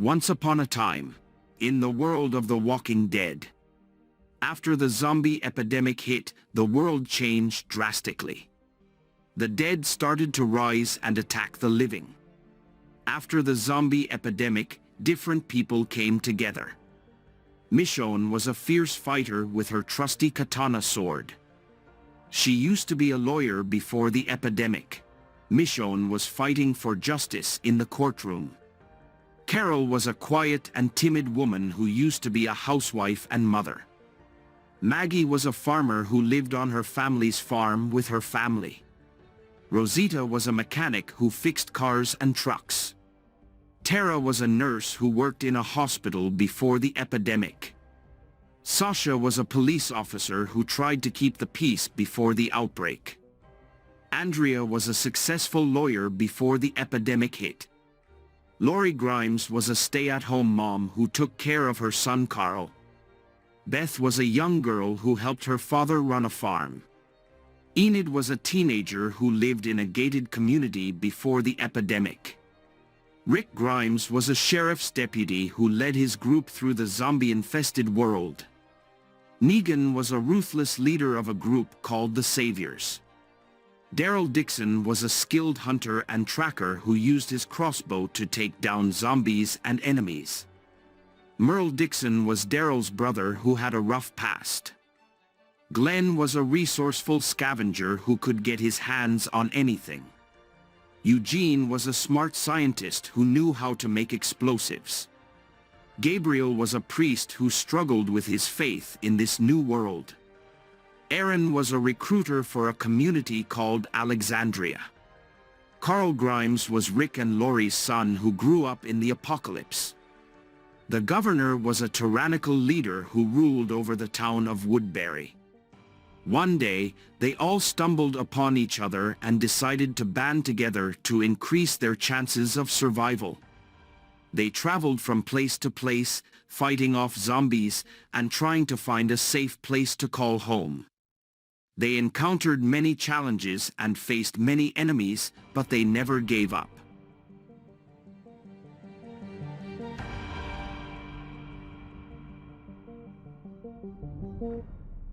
Once upon a time, in the world of the Walking Dead. After the zombie epidemic hit, the world changed drastically. The dead started to rise and attack the living. After the zombie epidemic, different people came together. Michonne was a fierce fighter with her trusty katana sword. She used to be a lawyer before the epidemic. Michonne was fighting for justice in the courtroom. Carol was a quiet and timid woman who used to be a housewife and mother. Maggie was a farmer who lived on her family's farm with her family. Rosita was a mechanic who fixed cars and trucks. Tara was a nurse who worked in a hospital before the epidemic. Sasha was a police officer who tried to keep the peace before the outbreak. Andrea was a successful lawyer before the epidemic hit. Lori Grimes was a stay-at-home mom who took care of her son Carl. Beth was a young girl who helped her father run a farm. Enid was a teenager who lived in a gated community before the epidemic. Rick Grimes was a sheriff's deputy who led his group through the zombie-infested world. Negan was a ruthless leader of a group called the Saviors. Daryl Dixon was a skilled hunter and tracker who used his crossbow to take down zombies and enemies. Merle Dixon was Daryl's brother who had a rough past. Glenn was a resourceful scavenger who could get his hands on anything. Eugene was a smart scientist who knew how to make explosives. Gabriel was a priest who struggled with his faith in this new world. Aaron was a recruiter for a community called Alexandria. Carl Grimes was Rick and Lori's son who grew up in the apocalypse. The governor was a tyrannical leader who ruled over the town of Woodbury. One day, they all stumbled upon each other and decided to band together to increase their chances of survival. They traveled from place to place, fighting off zombies and trying to find a safe place to call home. They encountered many challenges and faced many enemies, but they never gave up.